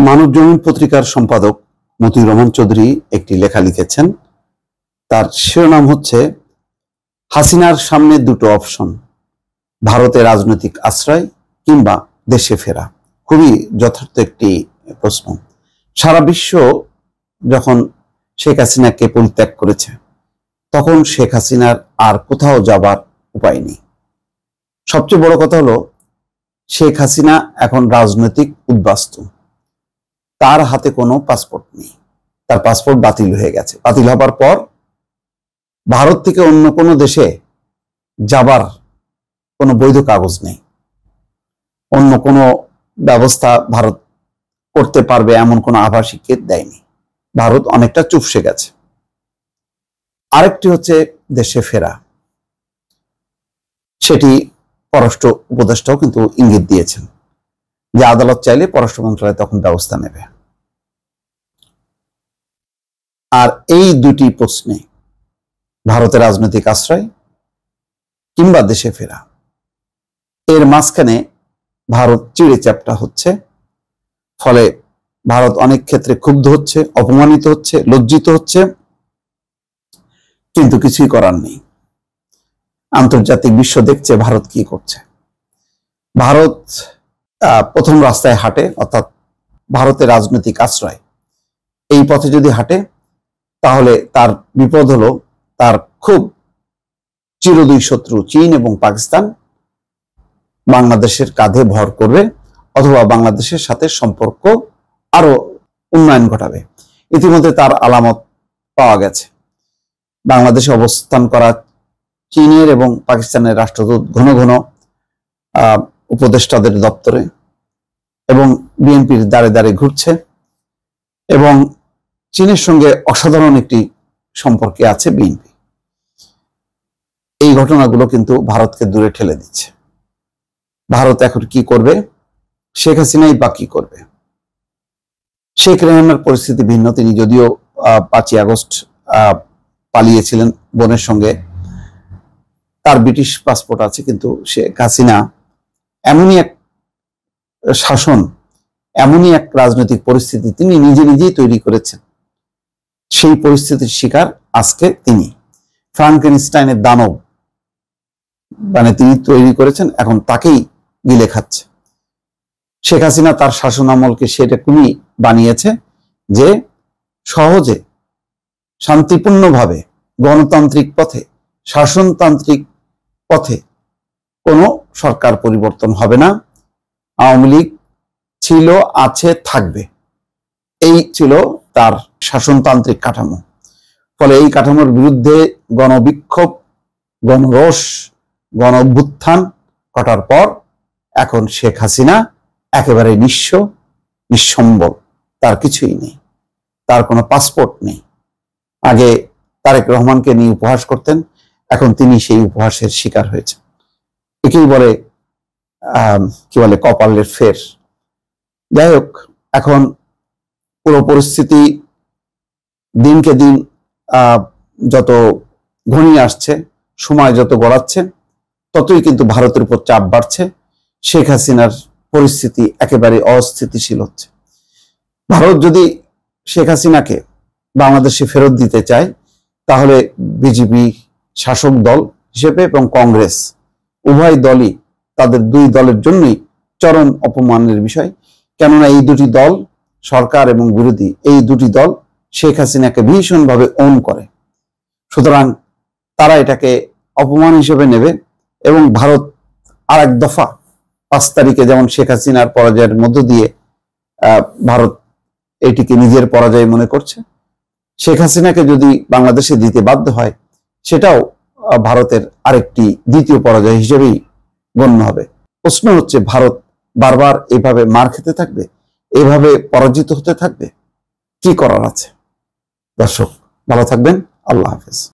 মানব জমিন পত্রিকার সম্পাদক মতিউর রহমান চৌধুরী একটি লেখা লিখেছেন। তার শিরোনাম হচ্ছে হাসিনার সামনে দুটো অপশন, ভারতে রাজনৈতিক আশ্রয় কিংবা দেশে ফেরা। খুবই যথার্থ একটি প্রশ্ন। সারা বিশ্ব যখন শেখ হাসিনাকে পরিত্যাগ করেছে, তখন শেখ হাসিনার আর কোথাও যাবার উপায় নেই। সবচেয়ে বড় কথা হলো, শেখ হাসিনা এখন রাজনৈতিক উদ্বাস্তু। তার হাতে কোনো পাসপোর্ট নেই, তার পাসপোর্ট বাতিল হয়ে গেছে। বাতিল হবার পর ভারত থেকে অন্য কোনো দেশে যাবার কোনো বৈধ কাগজ নেই। অন্য কোনো ব্যবস্থা ভারত করতে পারবে এমন কোনো আভাসই দেয়নি। ভারত অনেকটা চুপসে গেছে। আরেকটি হচ্ছে দেশে ফেরা। সেটি পররাষ্ট্র উপদেষ্টাও কিন্তু ইঙ্গিত দিয়েছেন যে আদালত চাইলে পররাষ্ট্র মন্ত্রণালয় তখন ব্যবস্থা নেবে। আর এই দুটি প্রশ্নে, ভারতের রাজনৈতিক আশ্রয় কিংবা দেশে ফেরা, এর মাঝখানে ভারত চিড়ে চ্যাপ্টা হচ্ছে। ফলে ভারত অনেক ক্ষেত্রে ক্ষুব্ধ হচ্ছে, অপমানিত হচ্ছে, লজ্জিত হচ্ছে, কিন্তু কিছুই করার নেই। আন্তর্জাতিক বিশ্ব দেখছে ভারত কি করছে। ভারত প্রথম রাস্তায় হাঁটে, অর্থাৎ ভারতের রাজনৈতিক আশ্রয়, এই পথে যদি হাঁটে তাহলে তার বিপদ হলো, তার খুব চিরদুই শত্রু চীন এবং পাকিস্তান বাংলাদেশের কাঁধে ভর করবে, অথবা বাংলাদেশের সাথে সম্পর্ক আরো উন্নয়ন ঘটাবে। ইতিমধ্যে তার আলামত পাওয়া গেছে। বাংলাদেশে অবস্থান করা চীনের এবং পাকিস্তানের রাষ্ট্রদূত ঘন ঘন উপদেষ্টাদের দপ্তরে এবং বিএনপির দ্বারে দ্বারে ঘুরছে, এবং চীনের সঙ্গে অসাধারণ একটি সম্পর্কে আছে বিএনপি। এই ঘটনাগুলো কিন্তু ভারতকে দূরে ঠেলে দিচ্ছে। ভারত এখন কি করবে? শেখ হাসিনাই বা কি করবে? শেখ রেহানার পরিস্থিতি ভিন্ন। তিনি যদিও 5ই আগস্ট পালিয়েছিলেন বোনের সঙ্গে, তার ব্রিটিশ পাসপোর্ট আছে, কিন্তু শেখ হাসিনা এমনই এক শাসন, এমনই এক রাজনৈতিক পরিস্থিতি তিনি নিজেই তৈরি করেছেন। সেই পরিস্থিতির শিকার আজকে তিনি। ফ্রাঙ্কেনস্টাইনের দানব মানে তিনি তৈরি করেছেন, এখন তাকেই গিলে খাচ্ছে। শেখ হাসিনা তার শাসন আমলকে সেরকমই বানিয়েছে যে সহজে, শান্তিপূর্ণভাবে, গণতান্ত্রিক পথে, শাসনতান্ত্রিক পথে কোনো সরকার পরিবর্তন হবে না। আওয়ামী লীগ ছিল, আছে, থাকবে, এই ছিল তার শাসনতান্ত্রিক কাঠামো। ফলে এই কাঠামোর বিরুদ্ধে গণবিক্ষোভ, গণরোষ, গণ অভ্যুত্থান ঘটার পর এখন শেখ হাসিনা একেবারে নিঃস্ব, নিঃসম্বল, তার কিছুই নেই, তার কোনো পাসপোর্ট নেই। আগে তারেক রহমানকে নিয়ে উপহাস করতেন, এখন তিনি সেই উপহাসের শিকার হয়েছেন। একেই বলে কপালের ফের। যাই হোক, এখন পুরো পরিস্থিতি দিনকে দিন যত ঘনিয়ে আসছে, সময় যত গড়াচ্ছে, ততই কিন্তু ভারতের উপর চাপ বাড়ছে। শেখ হাসিনার পরিস্থিতি একেবারে অস্থিতিশীল হচ্ছে। ভারত যদি শেখ হাসিনাকে বাংলাদেশে ফেরত দিতে চায়, তাহলে বিজেপি শাসক দল হিসেবে এবং কংগ্রেস উভয় দলই, তাদের দুই দলের জন্যই চরম অপমানের বিষয়। কেননা এই দুটি দল, সরকার এবং বিরোধী, এই দুটি দল শেখ হাসিনাকে ভীষণভাবে ওন করে। সুতরাং তারা এটাকে অপমান হিসেবে নেবে, এবং ভারত আর এক দফা 5 তারিখে যেমন শেখ হাসিনার পরাজয়ের মধ্য দিয়ে ভারত এটিকে নিজের পরাজয় মনে করছে, শেখ হাসিনাকে যদি বাংলাদেশে দিতে বাধ্য হয়, সেটাও ভারতের আরেকটি দ্বিতীয় পরাজয় হিসেবেই গণ্য হবে। প্রশ্ন হচ্ছে, ভারত বারবার এইভাবে মার খেতে থাকবে, এইভাবে পরাজিত হতে থাকবে? কি করার আছে? দর্শক, ভালো থাকবেন। আল্লাহ হাফেজ।